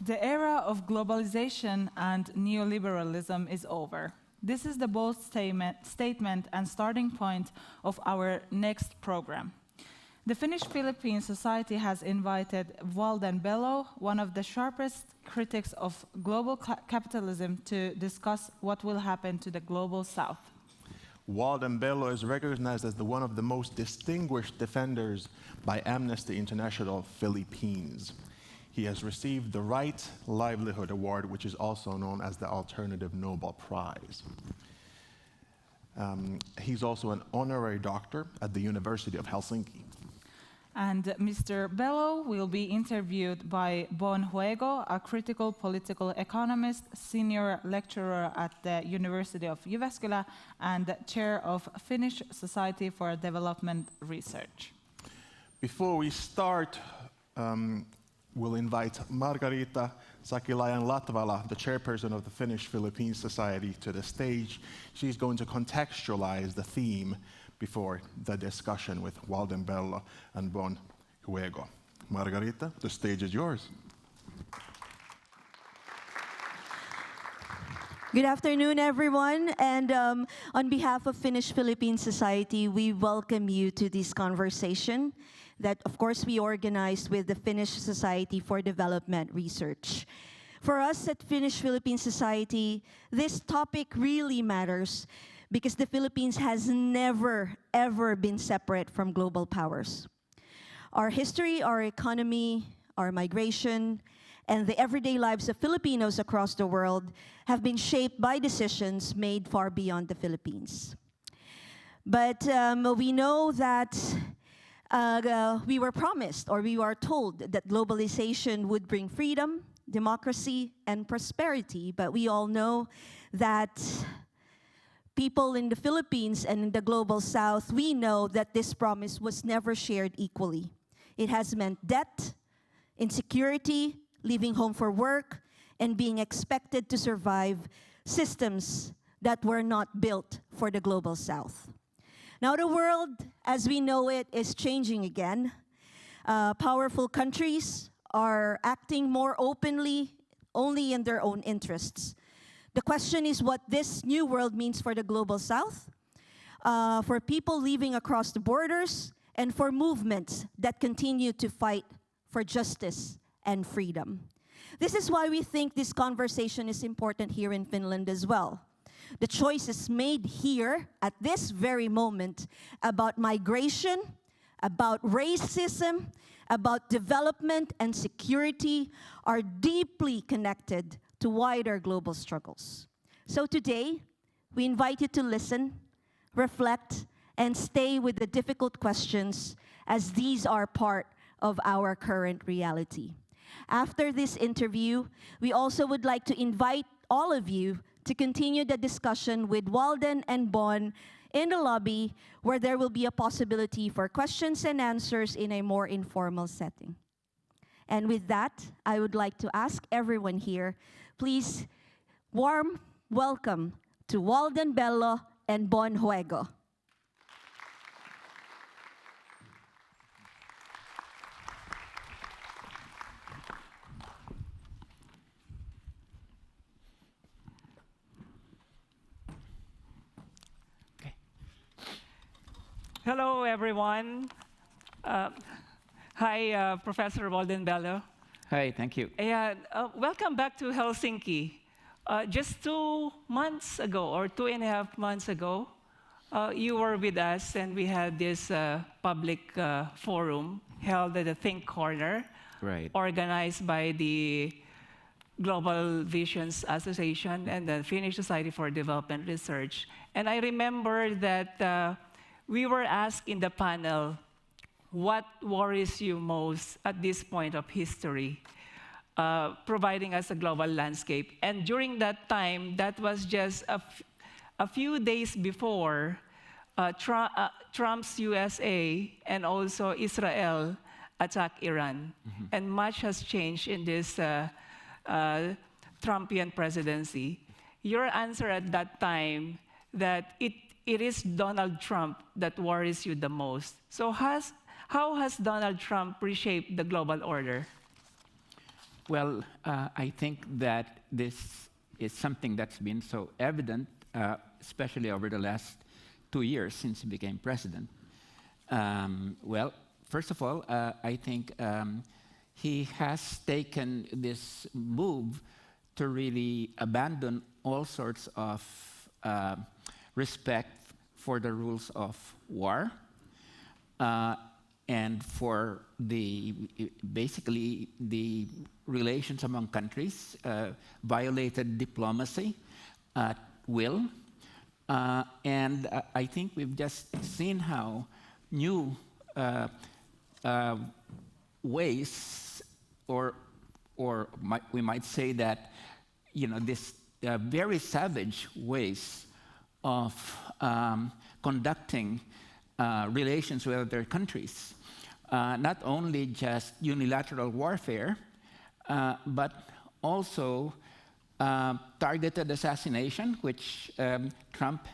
The era of globalization and neoliberalism is over. This is the bold statement and starting point of our next program. The Finnish-Philippine Society has invited Walden Bello, one of the sharpest critics of global capitalism, to discuss what will happen to the global south. Walden Bello is recognized as one of the most distinguished defenders by Amnesty International Philippines. He has received the Right Livelihood Award, which is also known as the Alternative Nobel Prize. He's also an honorary doctor at the University of Helsinki. And Mr. Bello will be interviewed by Bonn Juego, a critical political economist, senior lecturer at the University of Jyväskylä, and chair of Finnish Society for Development Research. Before we start, we'll invite Margarita Sakilayan-Latvala, the chairperson of the Finnish-Philippine Society, to the stage. She's going to contextualize the theme before the discussion with Walden Bello and Bonn Juego. Margarita, the stage is yours. Good afternoon, everyone. And on behalf of Finnish-Philippine Society, we welcome you to this conversation that, of course, we organized with the Finnish Society for Development Research. For us at Finnish-Philippine Society, this topic really matters because the Philippines has never, ever been separate from global powers. Our history, our economy, our migration, and the everyday lives of Filipinos across the world have been shaped by decisions made far beyond the Philippines. But we know that we were promised, or we are told, that globalization would bring freedom, democracy, and prosperity. But we all know that people in the Philippines and in the global south, we know that this promise was never shared equally. It has meant debt, insecurity, leaving home for work, and being expected to survive systems that were not built for the global south. Now the world, as we know it, is changing again. Powerful countries are acting more openly only in their own interests. The question is what this new world means for the global south, for people living across the borders, and for movements that continue to fight for justice and freedom. This is why we think this conversation is important here in Finland as well. The choices made here at this very moment about migration, about racism, about development and security are deeply connected to wider global struggles. So today, we invite you to listen, reflect, and stay with the difficult questions as these are part of our current reality. After this interview, we also would like to invite all of you to continue the discussion with Walden and Bonn in the lobby, where there will be a possibility for questions and answers in a more informal setting. And with that, I would like to ask everyone here, please, warm welcome to Walden Bello and Bonn Juego. Hello, everyone. Hi, Professor Walden Bello. Hi, thank you. And welcome back to Helsinki. Just 2 months ago, or 2.5 months ago, you were with us, and we had this public forum held at the Think Corner, Right. organized by the Global Visions Association and the Finnish Society for Development Research. And I remember that we were asked in the panel, what worries you most at this point of history, providing us a global landscape. And during that time, that was just a few days before Trump's USA and also Israel attacked Iran. Mm-hmm. And much has changed in this Trumpian presidency. Your answer at that time that it is Donald Trump that worries you the most. So how has Donald Trump reshaped the global order? Well, I think that this is something that's been so evident, especially over the last 2 years since he became president. Well, first of all, I think he has taken this move to really abandon all sorts of respect for the rules of war and for basically the relations among countries, violated diplomacy at will. And I think we've just seen how new ways, or we might say that, this very savage ways of conducting relations with other countries. Not only just unilateral warfare, but also targeted assassination, which Trump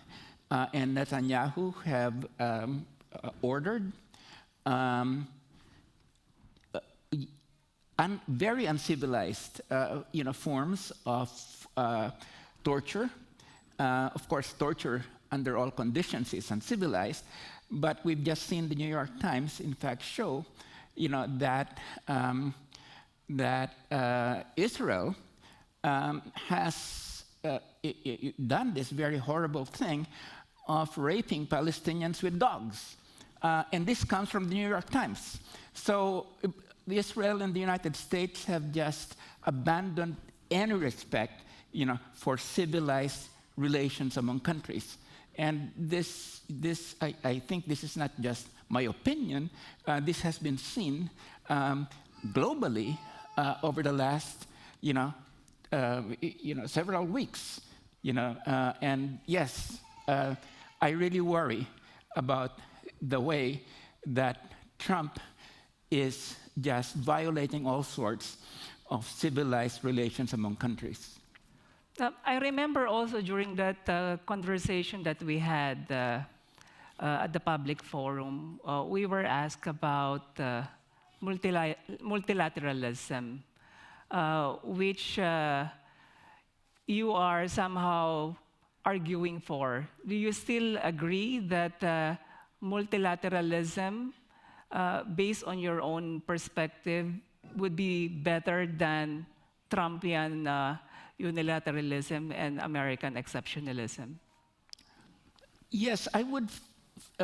and Netanyahu have ordered. Very uncivilized, forms of torture. Of course, torture under all conditions is uncivilized, but we've just seen the New York Times, in fact, show, that Israel has done this very horrible thing of raping Palestinians with dogs. And this comes from the New York Times. So Israel and the United States have just abandoned any respect, for civilized relations among countries. And I think this is not just my opinion. This has been seen globally over the last, several weeks. And yes, I really worry about the way that Trump is just violating all sorts of civilized relations among countries. I remember also during that conversation that we had at the public forum, we were asked about multilateralism, which you are somehow arguing for. Do you still agree that multilateralism, based on your own perspective, would be better than Trumpian unilateralism and American exceptionalism? Yes, I would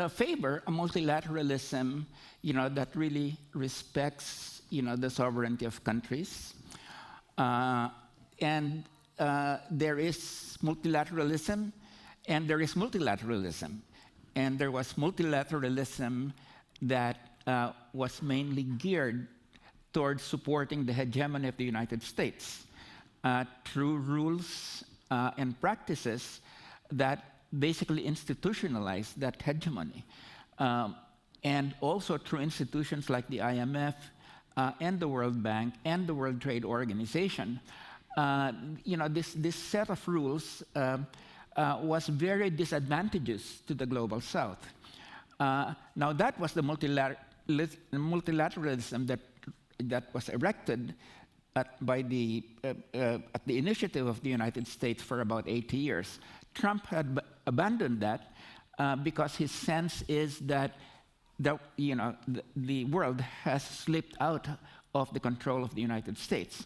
favor a multilateralism, that really respects, the sovereignty of countries. And there is multilateralism, and there is multilateralism. And there was multilateralism that was mainly geared towards supporting the hegemony of the United States through rules and practices that basically institutionalize that hegemony. And also through institutions like the IMF and the World Bank and the World Trade Organization. This set of rules was very disadvantageous to the Global South. Now that was the multilateralism that was erected at the initiative of the United States for about 80 years. Trump had abandoned that because his sense is that the world has slipped out of the control of the United States,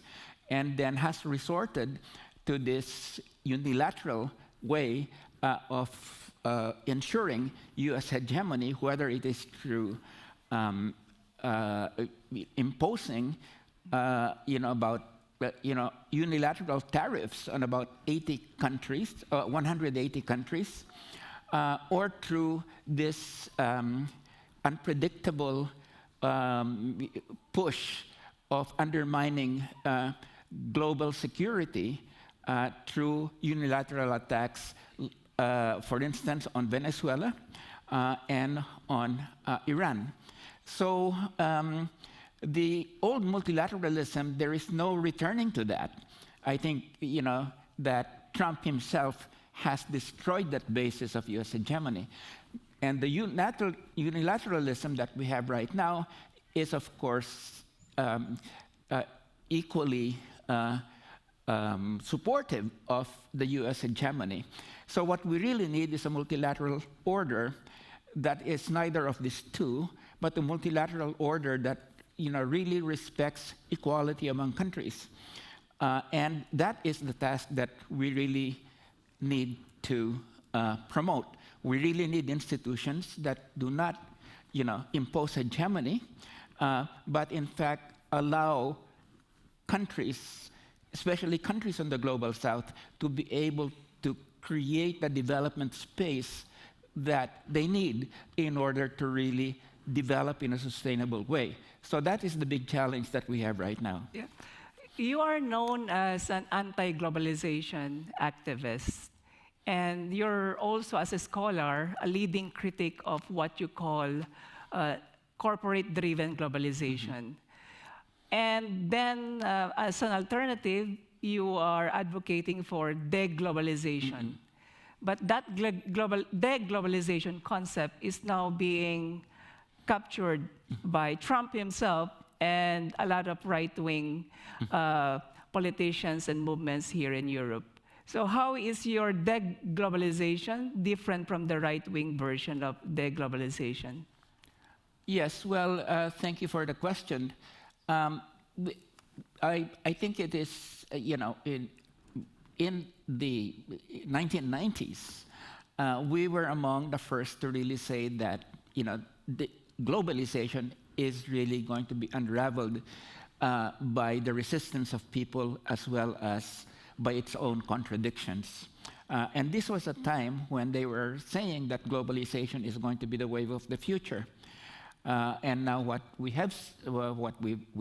and then has resorted to this unilateral way of ensuring U.S. hegemony, whether it is through imposing, unilateral tariffs on about 80 countries, 180 countries, or through this unpredictable push of undermining global security through unilateral attacks, for instance, on Venezuela and on Iran. So the old multilateralism, there is no returning to that. I think, that Trump himself has destroyed that basis of U.S. hegemony. And the unilateralism that we have right now is, of course, equally supportive of the US hegemony. So what we really need is a multilateral order that is neither of these two, but a multilateral order that really respects equality among countries. And that is the task that we really need to promote. We really need institutions that do not impose hegemony, but in fact allow countries, especially countries in the global south, to be able to create the development space that they need in order to really develop in a sustainable way. So that is the big challenge that we have right now. Yeah. You are known as an anti-globalization activist, and you're also, as a scholar, a leading critic of what you call corporate-driven globalization. And then, as an alternative, you are advocating for deglobalization. But that deglobalization concept is now being captured by Trump himself and a lot of right-wing politicians and movements here in Europe. So how is your deglobalization different from the right-wing version of deglobalization? Yes, well, thank you for the question. I think it is, in the 1990s, we were among the first to really say that, the globalization is really going to be unraveled by the resistance of people as well as by its own contradictions. And this was a time when they were saying that globalization is going to be the wave of the future. And now what we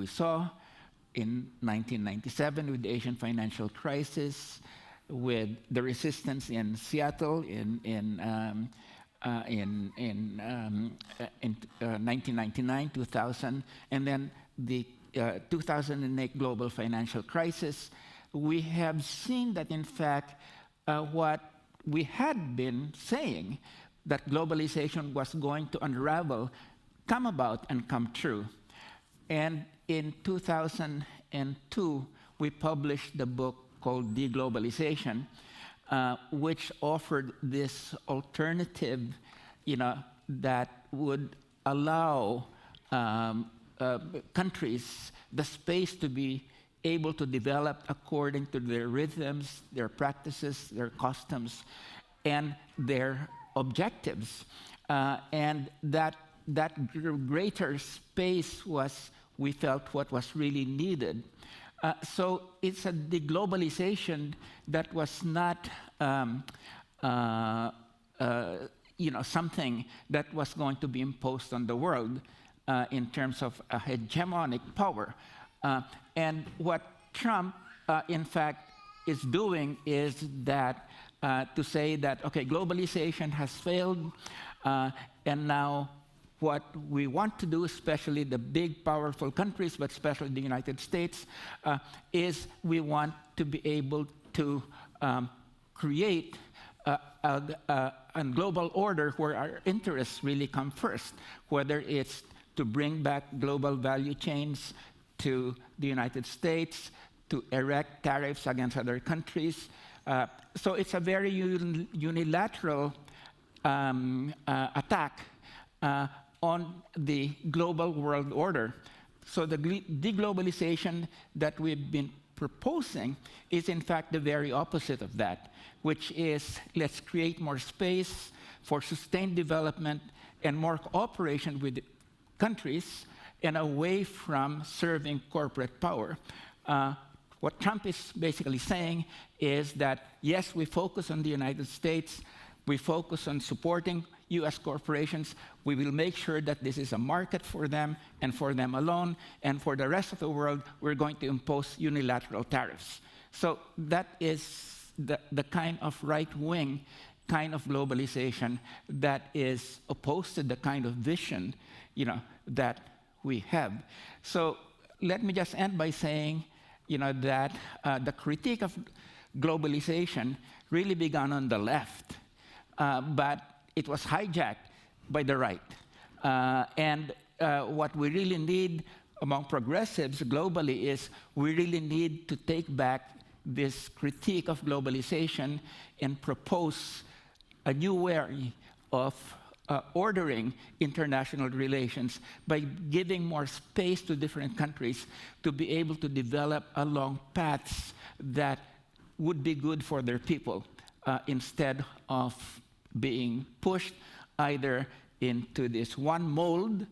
saw in 1997 with the Asian financial crisis, with the resistance in Seattle in 1999, 2000, and then the 2008 global financial crisis, we have seen that, in fact, what we had been saying, that globalization was going to unravel, come about and come true. And in 2002, we published the book called Deglobalization, which offered this alternative, that would allow countries the space to be able to develop according to their rhythms, their practices, their customs, and their objectives. And that greater space was, we felt, what was really needed. So it's a deglobalization that was not something that was going to be imposed on the world in terms of a hegemonic power. And what Trump, in fact, is doing is that to say that, okay, globalization has failed, and now what we want to do, especially the big, powerful countries, but especially the United States, is we want to be able to create a global order where our interests really come first, whether it's to bring back global value chains to the United States, to erect tariffs against other countries. So it's a very unilateral attack on the global world order. So the deglobalization that we've been proposing is in fact the very opposite of that, which is let's create more space for sustained development and more cooperation with countries and away from serving corporate power. What Trump is basically saying is that, yes, we focus on the United States, we focus on supporting US corporations, we will make sure that this is a market for them and for them alone, and for the rest of the world, we're going to impose unilateral tariffs. So that is the kind of right-wing kind of globalization that is opposed to the kind of vision, that we have. So let me just end by saying, that the critique of globalization really began on the left, but it was hijacked by the right. And what we really need among progressives globally is we really need to take back this critique of globalization and propose a new way of ordering international relations by giving more space to different countries to be able to develop along paths that would be good for their people instead of being pushed either into this one mold,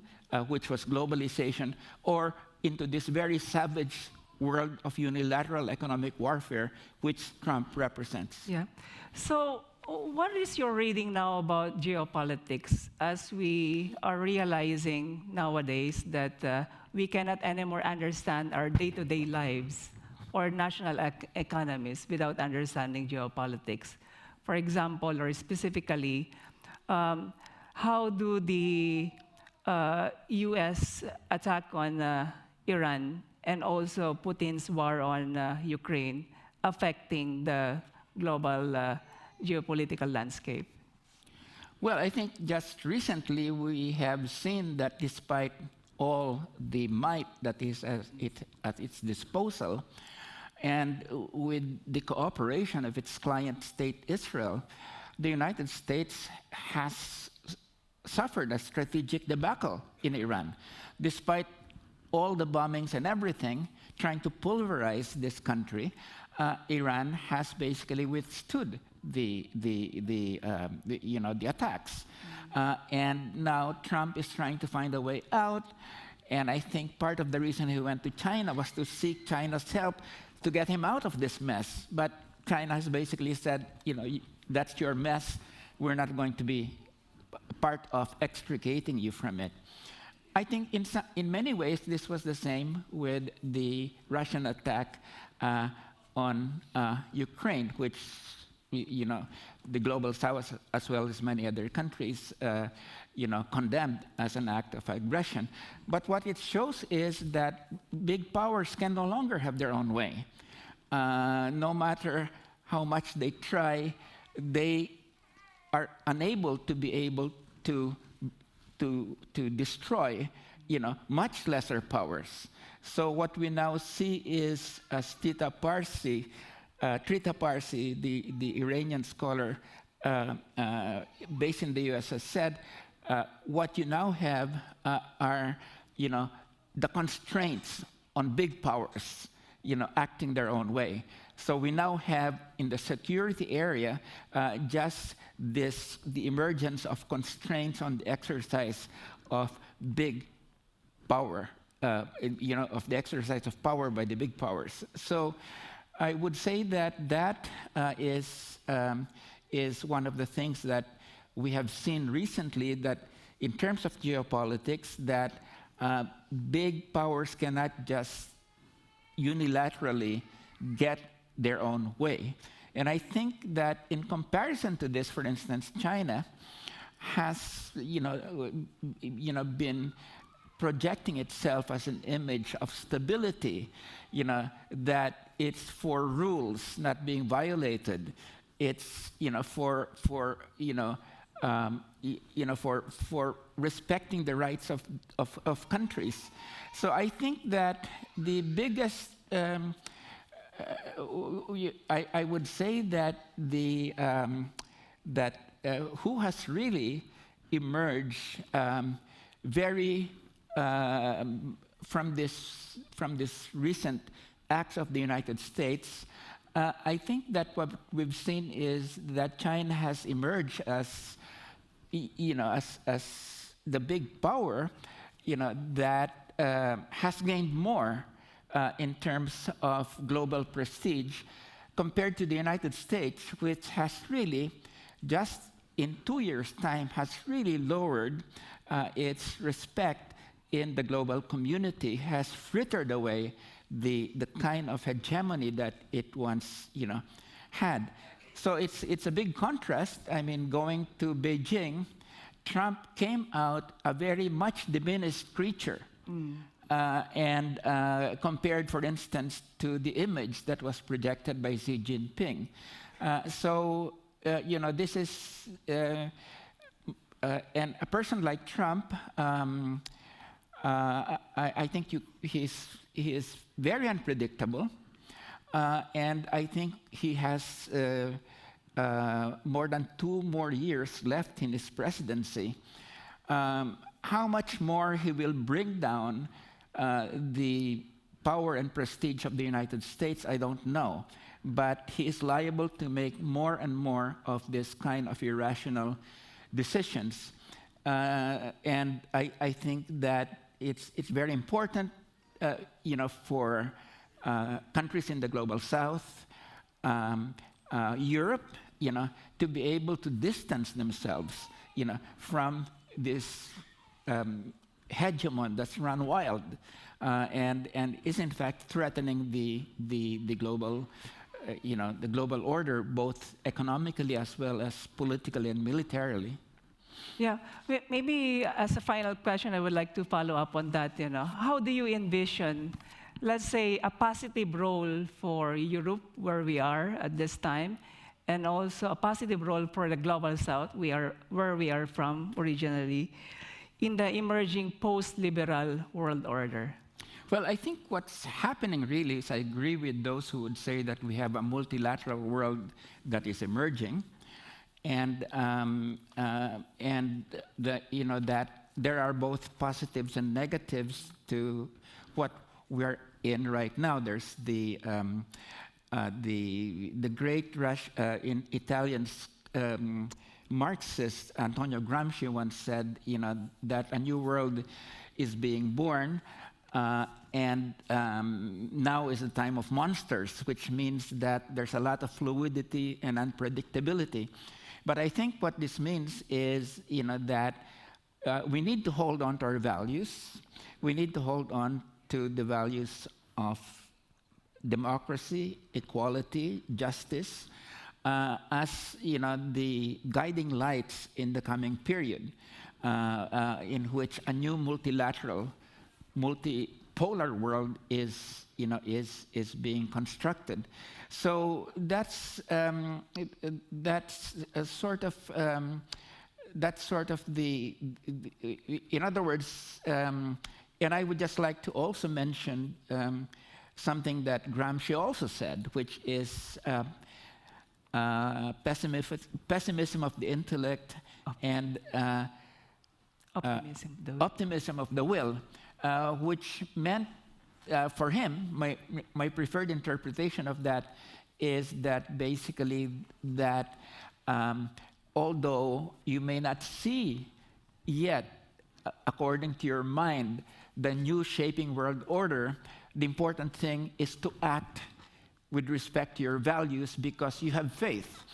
which was globalization, or into this very savage world of unilateral economic warfare, which Trump represents. Yeah. So, what is your reading now about geopolitics as we are realizing nowadays that we cannot anymore understand our day-to-day lives or national economies without understanding geopolitics? For example, or specifically, how do the U.S. attack on Iran and also Putin's war on Ukraine affecting the global geopolitical landscape? Well, I think just recently we have seen that despite all the might that is at its disposal, and with the cooperation of its client state Israel, the United States has suffered a strategic debacle in Iran. Despite all the bombings and everything, trying to pulverize this country, Iran has basically withstood the attacks. And now Trump is trying to find a way out. And I think part of the reason he went to China was to seek China's help to get him out of this mess. But China has basically said, that's your mess. We're not going to be part of extricating you from it. I think in many ways this was the same with the Russian attack on Ukraine, which the global South, as well as many other countries, condemned as an act of aggression. But what it shows is that big powers can no longer have their own way. No matter how much they try, they are unable to be able to destroy, much lesser powers. So what we now see is, as Trita Parsi, the Iranian scholar based in the US, has said, what you now have are, the constraints on big powers, acting their own way. So we now have in the security area just the emergence of constraints on the exercise of big power, of the exercise of power by the big powers. So I would say that is one of the things that we have seen recently, that in terms of geopolitics, that big powers cannot just unilaterally get their own way. And I think that in comparison to this, for instance, China has been projecting itself as an image of stability, that it's for rules not being violated. It's for respecting the rights of countries. So I think that the biggest I would say that who has really emerged very from this recent acts of the United States. I think that what we've seen is that China has emerged as as the big power, that has gained more in terms of global prestige compared to the United States, which has really, just in 2 years' time, has really lowered its respect in the global community, has frittered away the kind of hegemony that it once, had. So it's a big contrast. I mean, going to Beijing, Trump came out a very much diminished creature. And compared, for instance, to the image that was projected by Xi Jinping. This is, and a person like Trump, I think he is very unpredictable, and I think he has more than 2 more years left in his presidency. How much more he will bring down the power and prestige of the United States, I don't know. But he is liable to make more and more of this kind of irrational decisions. And I think that it's very important, for countries in the global south, Europe, to be able to distance themselves, from this hegemon that's run wild and is in fact threatening the global, the global order, both economically as well as politically and militarily. Yeah, maybe as a final question, I would like to follow up on that. How do you envision, let's say, a positive role for Europe, where we are at this time, and also a positive role for the global south, where we are from originally, in the emerging post-liberal world order? Well, I think what's happening really is I agree with those who would say that we have a multilateral world that is emerging, and that there are both positives and negatives to what we're in right now. There's the great in Italian Marxist Antonio Gramsci once said, that a new world is being born, and now is a time of monsters, which means that there's a lot of fluidity and unpredictability. But I think what this means is, that we need to hold on to our values. We need to hold on to the values of democracy, equality, justice, as the guiding lights in the coming period, in which a new multilateral, multipolar world is being constructed. So that's sort of the. In other words, and I would just like to also mention something that Gramsci also said, which is pessimism of the intellect and optimism of the will, which meant for him, my preferred interpretation of that is that basically that although you may not see yet, according to your mind, the new shaping world order, the important thing is to act with respect to your values, because you have faith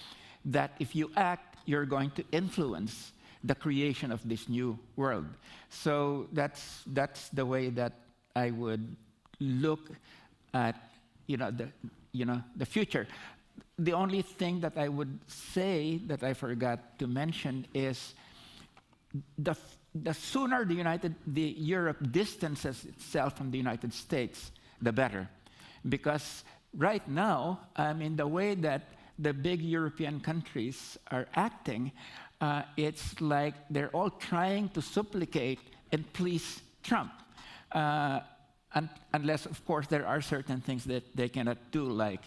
that if you act, you're going to influence the creation of this new world. So that's the way that I would look at the future. The only thing that I would say that I forgot to mention is the sooner the Europe distances itself from the United States, the better, because right now, the way that the big European countries are acting, it's like they're all trying to supplicate and please Trump. Unless, of course, there are certain things that they cannot do, like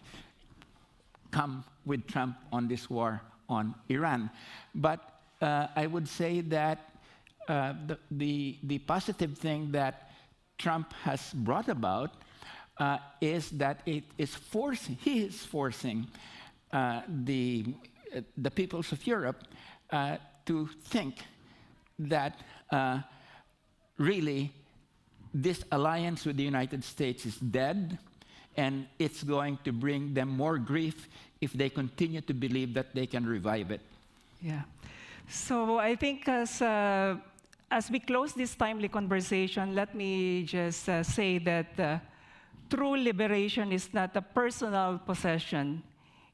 come with Trump on this war on Iran. But I would say that the positive thing that Trump has brought about is that he is forcing the peoples of Europe to think that really this alliance with the United States is dead, and it's going to bring them more grief if they continue to believe that they can revive it. Yeah. So I think as we close this timely conversation, let me just say that true liberation is not a personal possession.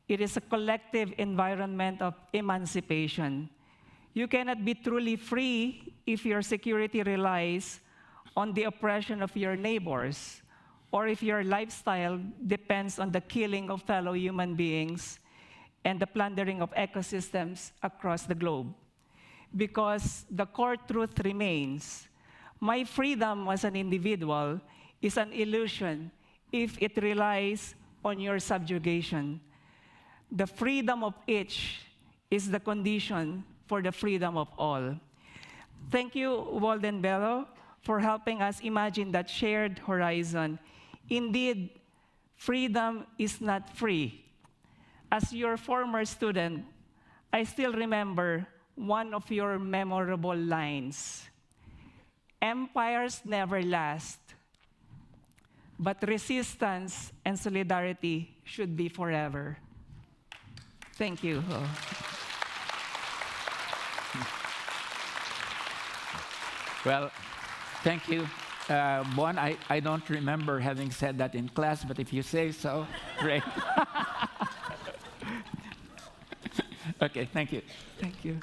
It is a collective environment of emancipation. You cannot be truly free if your security relies on the oppression of your neighbors, or if your lifestyle depends on the killing of fellow human beings and the plundering of ecosystems across the globe. Because the core truth remains, My freedom as an individual is an illusion if it relies on your subjugation. The freedom of each is the condition for the freedom of all. Thank you, Walden Bello, for helping us imagine that shared horizon. Indeed, freedom is not free. As your former student, I still remember one of your memorable lines. Empires never last, but resistance and solidarity should be forever. Thank you. Well, thank you. Bonn, I don't remember having said that in class, but if you say so, great. Okay, thank you. Thank you.